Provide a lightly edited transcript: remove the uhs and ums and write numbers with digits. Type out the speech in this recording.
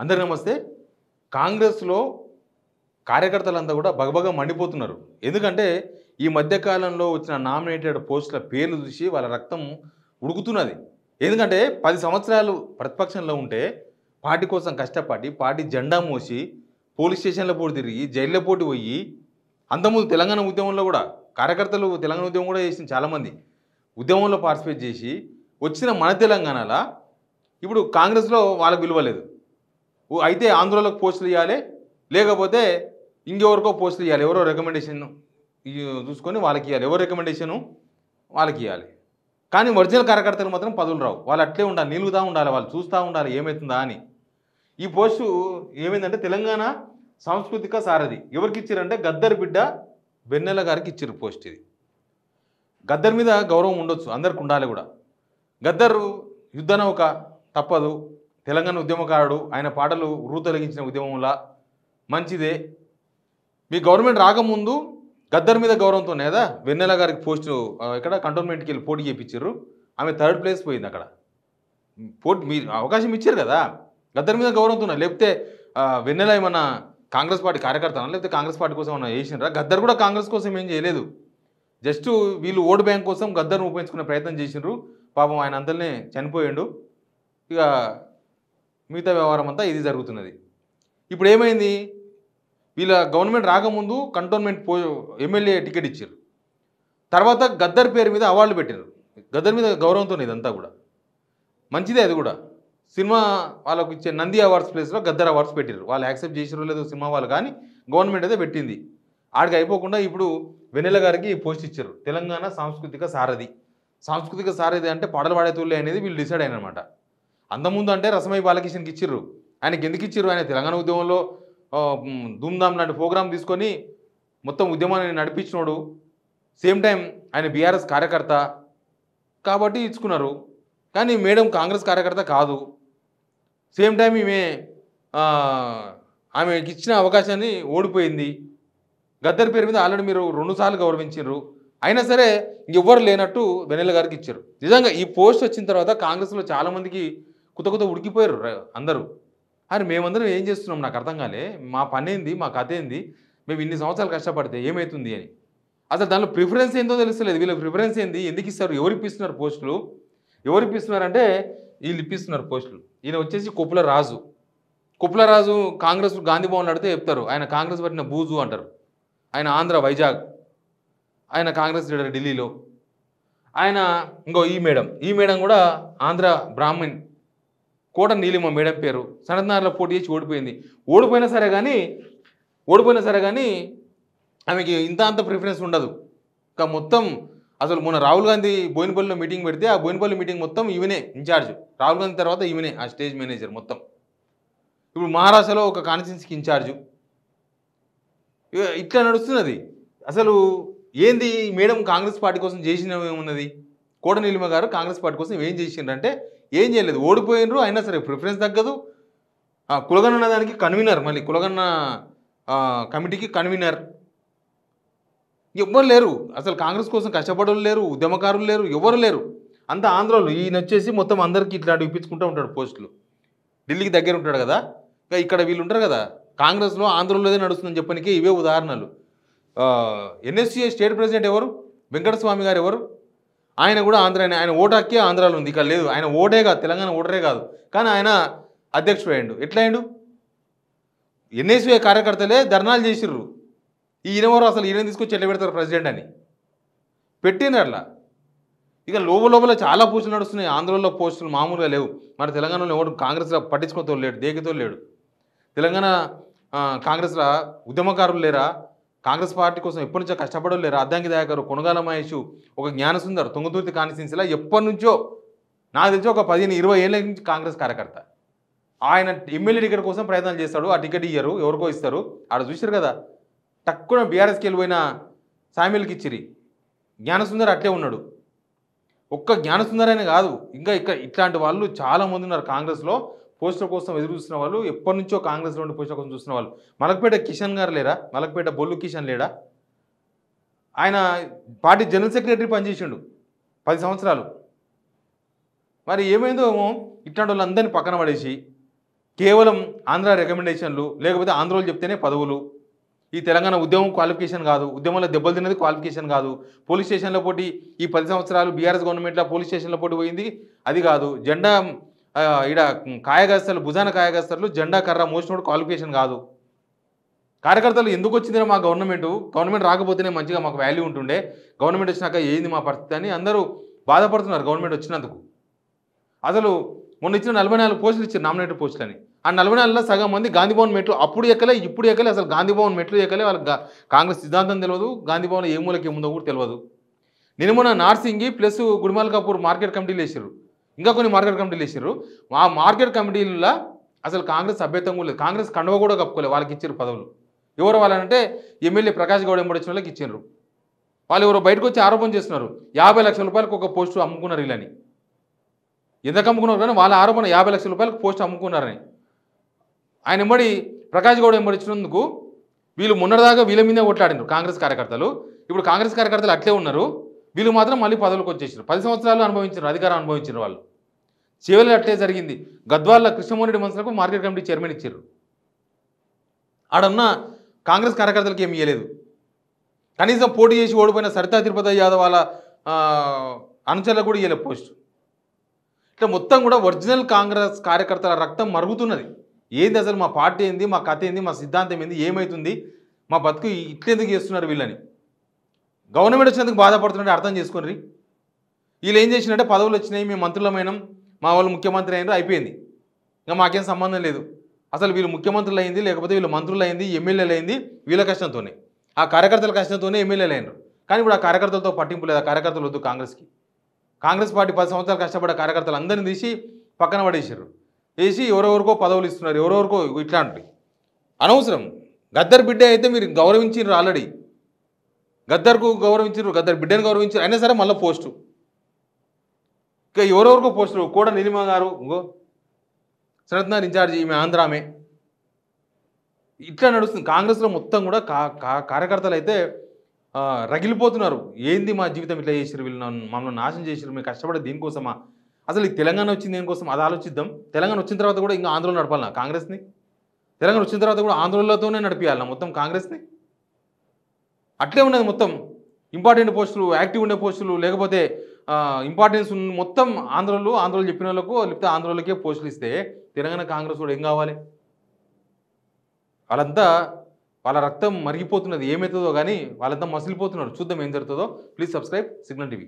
అందరికీ నమస్తే. కాంగ్రెస్‌లో కార్యకర్తలంతా కూడా బగబగ మండిపోతున్నారు. ఎందుకంటే ఈ మధ్య కాలంలో వచ్చిన నామినేటెడ్ పోస్టుల పేర్లు చూసి వాళ్ళ రక్తం ఉడుకుతున్నది. ఎందుకంటే 10 సంవత్సరాలు ప్రతిపక్షంలో ఉంటే పార్టీ కోసం కష్టపడి, పార్టీ జెండా మోసి, పోలీస్ స్టేషన్‌ల పోటీ తిరిగి, జైళ్ళ పోటీ పోయి, అంతకుముందు తెలంగాణ ఉద్యమంలో కూడా కార్యకర్తలు తెలంగాణ ఉద్యమం కూడా చేసింది చాలామంది. ఉద్యమంలో పార్టిసిపేట్ చేసి వచ్చిన మన తెలంగాణల ఇప్పుడు కాంగ్రెస్‌లో వాళ్ళకి విలువ లేదు. అయితే ఆంధ్రోలకు పోస్టులు ఇవ్వాలి, లేకపోతే ఇంకెవరికో పోస్టులు ఇవ్వాలి. ఎవరో రికమెండేషన్ చూసుకొని వాళ్ళకి ఇవ్వాలి. ఎవరు రికమెండేషను వాళ్ళకి ఇవ్వాలి. కానీ ఒరిజినల్ కార్యకర్తలు మాత్రం పదవులు రావు. వాళ్ళు అట్లే ఉండాలి, నిలుగుతూ ఉండాలి, వాళ్ళు చూస్తూ ఉండాలి ఏమవుతుందా అని. ఈ పోస్టు ఏమైందంటే తెలంగాణ సాంస్కృతిక సారథి ఎవరికి ఇచ్చారంటే గద్దర్ బిడ్డ వెన్నెల గారికి ఇచ్చారు పోస్ట్. ఇది గద్దర్ మీద గౌరవం ఉండొచ్చు, అందరికి ఉండాలి కూడా. గద్దర్ యుద్ధనౌక తప్పదు, తెలంగాణ ఉద్యమకారుడు, ఆయన పాటలు తొలగించిన ఉద్యమంలా మంచిదే. మీ గవర్నమెంట్ రాకముందు గద్దర్ మీద గౌరవంతోనే కదా వెన్నెల గారికి పోస్టు ఇక్కడ కంటోన్మెంట్కి వెళ్ళి పోటీ చేయించారు. ఆమె 3rd ప్లేస్ పోయింది అక్కడ. పోటీ మీరు అవకాశం ఇచ్చారు కదా, గద్దర్ మీద గౌరవంతో. లేకపోతే వెన్నెల ఏమన్నా కాంగ్రెస్ పార్టీ కార్యకర్తనా, లేకపోతే కాంగ్రెస్ పార్టీ కోసం ఏమన్నా చేసినారా? గద్దర్ కూడా కాంగ్రెస్ కోసం ఏం చేయలేదు. జస్ట్ వీళ్ళు ఓటు బ్యాంక్ కోసం గద్దర్ను ఉపయోగించుకునే ప్రయత్నం చేసినారు. పాపం ఆయన అంతలోనే చనిపోయాడు. ఇక మిగతా వ్యవహారం అంతా ఇది జరుగుతున్నది. ఇప్పుడు ఏమైంది, వీళ్ళ గవర్నమెంట్ రాకముందు కంటోన్మెంట్ ఎమ్మెల్యే టికెట్ ఇచ్చారు. తర్వాత గద్దర్ పేరు మీద అవార్డులు పెట్టారు. గద్దర్ మీద గౌరవంతో ఇదంతా కూడా మంచిదే. అది కూడా సినిమా వాళ్ళకు ఇచ్చే నంది అవార్డ్స్ ప్లేస్లో గద్దర్ అవార్డ్స్ పెట్టారు. వాళ్ళు యాక్సెప్ట్ చేసారో లేదో సినిమా వాళ్ళు, కానీ గవర్నమెంట్ అయితే పెట్టింది. ఆడికి అయిపోకుండా ఇప్పుడు వెన్నెల గారికి పోస్ట్ ఇచ్చారు, తెలంగాణ సాంస్కృతిక సారథి. సాంస్కృతిక సారథి అంటే పాటలు పాడేతోళ్ళే అనేది వీళ్ళు డిసైడ్ అయినమాట. అంతకుముందు అంటే రసమై బాలకిషన్కి ఇచ్చిర్రు. ఆయనకి ఎందుకు ఇచ్చిర్రు? ఆయన తెలంగాణ ఉద్యమంలో ధూమ్ధామ్ లాంటి ప్రోగ్రాం తీసుకొని మొత్తం ఉద్యమాన్ని నడిపించినోడు. సేమ్ టైం ఆయన బీఆర్ఎస్ కార్యకర్త కాబట్టి ఇచ్చుకున్నారు. కానీ మేడం కాంగ్రెస్ కార్యకర్త కాదు. సేమ్ టైం ఆమెకి ఇచ్చిన అవకాశాన్ని ఓడిపోయింది. గద్దర్ పేరు మీద ఆల్రెడీ మీరు 2 సార్లు గౌరవించారు. అయినా సరే ఎవ్వరు లేనట్టు వెన్నెల గారికి ఇచ్చారు. నిజంగా ఈ పోస్ట్ వచ్చిన తర్వాత కాంగ్రెస్లో చాలామందికి కుత ఉడికిపోయారు అందరూ. అరే మేమందరం ఏం చేస్తున్నాం, నాకు అర్థం కాలే, మా పని ఏంది, మా కథ ఏంది, మేము ఇన్ని సంవత్సరాలు కష్టపడితే ఏమవుతుంది అని. అసలు దానిలో ప్రిఫరెన్స్ ఏందో తెలుస్తలేదు. వీళ్ళ ప్రిఫరెన్స్ ఏంది, ఎందుకు ఇస్తారు, ఎవరు ఇప్పిస్తున్నారు పోస్టులు, ఎవరు ఇప్పిస్తున్నారంటే వీళ్ళు ఇప్పిస్తున్నారు పోస్టులు. ఈయన వచ్చేసి కొప్పుల రాజు కాంగ్రెస్ గాంధీ భవన్లో అడితే చెప్తారు ఆయన కాంగ్రెస్ పట్టిన బూజు అంటారు. ఆయన ఆంధ్ర వైజాగ్, ఆయన కాంగ్రెస్ లీడర్ ఢిల్లీలో. ఆయన ఇంకో ఈ మేడం కూడా ఆంధ్ర బ్రాహ్మణ్, కోట నీలిమ మేడం పేరు. సనత్నార్లో పోటీ చేసి ఓడిపోయినా సరే కానీ ఆమెకి అంత ప్రిఫరెన్స్ ఉండదు. ఇంకా మొత్తం అసలు మొన్న రాహుల్ గాంధీ బోయినపల్లిలో మీటింగ్ పెడితే ఆ బోయినపల్లి మీటింగ్ మొత్తం ఈమెనే ఇన్ఛార్జ్. రాహుల్ గాంధీ తర్వాత ఈమెనే ఆ స్టేజ్ మేనేజర్ మొత్తం. ఇప్పుడు మహారాష్ట్రలో ఒక కాన్స్టిట్యున్సీకి ఇన్ఛార్జు. ఇట్లా నడుస్తున్నది. అసలు ఏంది మేడం కాంగ్రెస్ పార్టీ కోసం చేసినవి ఏమున్నది? కోట నీలిమ గారు కాంగ్రెస్ పార్టీ కోసం ఏం చేసిండ్రంటే ఏం చేయలేదు. ఓడిపోయినరు, అయినా సరే ప్రిఫరెన్స్ తగ్గదు. కులగన్న దానికి కన్వీనర్, మళ్ళీ కులగన్న కమిటీకి కన్వీనర్ ఎవ్వరు లేరు. అసలు కాంగ్రెస్ కోసం కష్టపడలు లేరు, ఉద్యమకారులు లేరు, ఎవరు లేరు. అంతా ఆంధ్రాలో. ఈయన వచ్చేసి మొత్తం అందరికీ ఇట్లాంటివి ఇప్పించుకుంటూ ఉంటాడు పోస్టులు. ఢిల్లీకి దగ్గర ఉంటాడు కదా. ఇక్కడ వీళ్ళు ఉంటారు కదా కాంగ్రెస్లో, ఆంధ్రలోదే నడుస్తుందని చెప్పడానికి ఇవే ఉదాహరణలు. ఎన్ఎస్సీ స్టేట్ ప్రెసిడెంట్ ఎవరు? వెంకటస్వామి గారు ఎవరు? ఆయన కూడా ఆంధ్రానే. ఆయన ఓటు హక్కే ఆంధ్రాలో ఉంది, ఇక్కడ లేదు. ఆయన ఓటే కాదు, తెలంగాణ ఓటరే కాదు, కానీ ఆయన అధ్యక్షుడు అయ్యిండు. ఎట్లా అయ్యిండు? ఎన్ఎస్సీ కార్యకర్తలే ధర్నాలు చేసిర్రు. ఈయనెవరు అసలు, ఈయన తీసుకొచ్చి ఎట్లా పెడతారు ప్రెసిడెంట్ అని పెట్టిండ్రు అట్లా. ఇక లోపల చాలా పోస్టులు నడుస్తున్నాయి. ఆంధ్రలో పోస్టులు మామూలుగా లేవు. మన తెలంగాణలో ఎవరు కాంగ్రెస్లో పట్టించుకోతో లేడు, దేకితో లేడు. తెలంగాణ కాంగ్రెస్లో ఉద్యమకారులు లేరా? కాంగ్రెస్ పార్టీ కోసం ఎప్పటి నుంచో కష్టపడలు లేరా? అద్దంకి దయాకరు, కొనగాల మహేష్, ఒక జ్ఞానసుందర్ తుంగతుర్తి కాన్స్టిట్యున్సీలో ఎప్పటి నుంచో, నాకు తెలిసి ఒక 15-20 ఏళ్ళ నుంచి కాంగ్రెస్ కార్యకర్త. ఆయన ఎమ్మెల్యే టికెట్ కోసం ప్రయత్నాలు చేస్తాడు. ఆ టికెట్ ఇయ్యరు, ఎవరికో ఇస్తారు. ఆడ చూసారు కదా, తక్కువ బీఆర్ఎస్కి వెళ్ళిపోయిన సామ్యుల్కి ఇచ్చిరి. జ్ఞానసుందర్ అట్లే ఉన్నాడు. ఒక్క జ్ఞానసుందర్ అనే కాదు, ఇంకా ఇట్లాంటి వాళ్ళు చాలామంది ఉన్నారు కాంగ్రెస్లో. పోస్టుల కోసం ఎదురు చూస్తున్న వాళ్ళు, ఎప్పటి నుంచో కాంగ్రెస్లో ఉండి పోస్టుల కోసం చూస్తున్న వాళ్ళు. మలక్పేట కిషన్ గారు లేరా? మలక్పేట బొల్లు కిషన్ లేడా? ఆయన పార్టీ జనరల్ సెక్రటరీ పనిచేసిండు 10 సంవత్సరాలు. మరి ఏమైందో ఏమో, ఇట్లాంటి వాళ్ళందరినీ పక్కన పడేసి కేవలం ఆంధ్ర రికమెండేషన్లు లేకపోతే ఆంధ్రోలు చెప్తేనే పదవులు. ఈ తెలంగాణ ఉద్యమం క్వాలిఫికేషన్ కాదు. ఉద్యమంలో దెబ్బలు తిన్నది క్వాలిఫికేషన్ కాదు. పోలీస్ స్టేషన్‌లో పోటీ ఈ 10 సంవత్సరాలు బీఆర్ఎస్ గవర్నమెంట్‌లో పోలీస్ స్టేషన్‌లో పోటీ పోయింది. అది కాదు. జెండా ఈడ కాయగాస్తలు భుజాన కాయగాస్తలు జెండా కర్ర మోసినోడు క్వాలిఫికేషన్ కాదు. కార్యకర్తలు ఎందుకొచ్చిందిరా మా గవర్నమెంట్ రాకపోతేనే మంచిగా మాకు వాల్యూ ఉంటుండే. గవర్నమెంట్ వచ్చినాక ఏంది మా పరిస్థితి అని అందరూ బాధపడుతున్నారు గవర్నమెంట్ వచ్చినందుకు. అసలు మొన్న ఇచ్చిన 44 పోస్టులు ఇచ్చారు నామినేటెడ్ పోస్టులని. ఆ 44లో సగం మంది గాంధీ భవన్ మెట్లు అప్పుడు ఎక్కలే, ఇప్పుడు ఎక్కలే. అసలు గాంధీ భవన్ మెట్లు ఎక్కలే. వాళ్ళకి కాంగ్రెస్ సిద్ధాంతం తెలియదు. గాంధీ భవన్ ఏ మూలకి ఏముందో కూడా తెలియదు. నిన్న మొన్న నార్సింగి ప్లస్ గుడిమాల్ కపూర్ మార్కెట్ కమిటీలు వేసారు. ఇంకా కొన్ని మార్కెట్ కమిటీలు వేసారు. ఆ మార్కెట్ కమిటీలలో అసలు కాంగ్రెస్ సభ్యత్వం కూడా లేదు. కాంగ్రెస్ కండువ కూడా కప్పుకోలేదు. వాళ్ళకి ఇచ్చారు పదవులు. ఎవరు వాళ్ళంటే ఎమ్మెల్యే ప్రకాష్ గౌడ్ ఎంబడి వచ్చిన వాళ్ళకి ఇచ్చారు. వాళ్ళు ఎవరో బయటకు వచ్చి ఆరోపణ చేస్తున్నారు. 50 లక్షల రూపాయలకు ఒక పోస్టు అమ్ముకున్నారు వీళ్ళని. ఎందుకు అమ్ముకున్నారు కానీ వాళ్ళ ఆరోపణ 50 లక్షల రూపాయలకు పోస్ట్ అమ్ముకున్నారని. ఆయన ఎంబడి ప్రకాష్ గౌడ్ ఎంబడి ఇచ్చినందుకు వీళ్ళు మొన్నటిదాకా వీళ్ళ మీదే కొట్లాడినారు కాంగ్రెస్ కార్యకర్తలు. ఇప్పుడు కాంగ్రెస్ కార్యకర్తలు అట్లే ఉన్నారు. వీళ్ళు మాత్రం మళ్ళీ పదవులకు వచ్చేసారు. 10 సంవత్సరాలు అనుభవించారు, అధికారం అనుభవించారు వాళ్ళు. చివరిలో అట్లే జరిగింది. గద్వాల కృష్ణమోహన్ రెడ్డి మనుషులకు మార్కెట్ కమిటీ చైర్మన్ ఇచ్చారు. ఆడన్న కాంగ్రెస్ కార్యకర్తలకు ఏమి ఇవ్వలేదు. కనీసం పోటీ చేసి ఓడిపోయిన సరితా తిరుపతి యాదవ్ వాళ్ళ అనుచరులకు కూడా ఇవ్వలేదు పోస్టు. ఇట్లా మొత్తం కూడా ఒరిజినల్ కాంగ్రెస్ కార్యకర్తల రక్తం మరుగుతున్నది. ఏంది అసలు మా పార్టీ ఏంది, మా కథ ఏంది, మా సిద్ధాంతం ఏంది, ఏమవుతుంది, మా బతుకు ఇట్లెందుకు చేస్తున్నారు వీళ్ళని. గవర్నమెంట్ వచ్చినందుకు బాధపడుతున్నట్టు అర్థం చేసుకోండి. వీళ్ళు ఏం చేసినట్టే పదవులు వచ్చినాయి, మేము మంత్రులమైనాం, మా వాళ్ళు ముఖ్యమంత్రి అయినారు, అయిపోయింది. ఇంకా మాకేం సంబంధం లేదు. అసలు వీళ్ళు ముఖ్యమంత్రులు అయింది లేకపోతే వీళ్ళు మంత్రులు అయింది, ఎమ్మెల్యేలు అయింది వీళ్ళ కష్టంతోనే. ఆ కార్యకర్తల కష్టంతోనే ఎమ్మెల్యేలు అయినారు. కానీ ఇప్పుడు ఆ కార్యకర్తలతో పట్టింపు లేదు. ఆ కార్యకర్తలు వద్దు కాంగ్రెస్కి. కాంగ్రెస్ పార్టీ 10 సంవత్సరాలు కష్టపడ్డ కార్యకర్తలు అందరినీ తీసి పక్కన పడేసారు. వేసి ఎవరెవరికో పదవులు ఇస్తున్నారు, ఎవరెవరికో ఇట్లాంటివి అనవసరం. గద్దర్ బిడ్డ అయితే మీరు గౌరవించారు, ఆల్రెడీ గద్దర్కు గౌరవించారు, గద్దర్ బిడ్డను గౌరవించారు, అయినా సరే మళ్ళీ పోస్టు. ఇంకా ఎవరెవరికో పోస్టులు కూడా నీలిమ గారు ఇంకో సనత్నాథ్ ఇన్ఛార్జి ఈమె ఆంధ్రామే. ఇట్లా నడుస్తుంది కాంగ్రెస్లో మొత్తం కూడా. కార్యకర్తలు అయితే రగిలిపోతున్నారు. ఏంది మా జీవితం ఇట్లా చేసారు, వీళ్ళు మమ్మల్ని నాశనం చేసారు, మేము కష్టపడే దీనికోసమా, అసలు ఈ తెలంగాణ వచ్చింది దేనికోసం అది ఆలోచిద్దాం. తెలంగాణ వచ్చిన తర్వాత కూడా ఇంకా ఆంధ్రలో నడపాలన్నా కాంగ్రెస్ని. తెలంగాణ వచ్చిన తర్వాత కూడా ఆంధ్రలతోనే నడిపించాలన్నా మొత్తం కాంగ్రెస్ని. అట్లే ఉన్నది మొత్తం. ఇంపార్టెంట్ పోస్టులు, యాక్టివ్ ఉండే పోస్టులు, లేకపోతే ఇంపార్టెన్స్ మొత్తం ఆంధ్రలో చెప్పిన వాళ్ళకు లేకపోతే ఆంధ్రలోకే పోస్టులు ఇస్తే తెలంగాణ కాంగ్రెస్ కూడా ఏం కావాలి. వాళ్ళంతా వాళ్ళ రక్తం మరిగిపోతున్నది. ఏమవుతుందో కానీ వాళ్ళంతా మసిలిపోతున్నారు. చూద్దాం ఏం జరుగుతుందో. Please subscribe signal TV.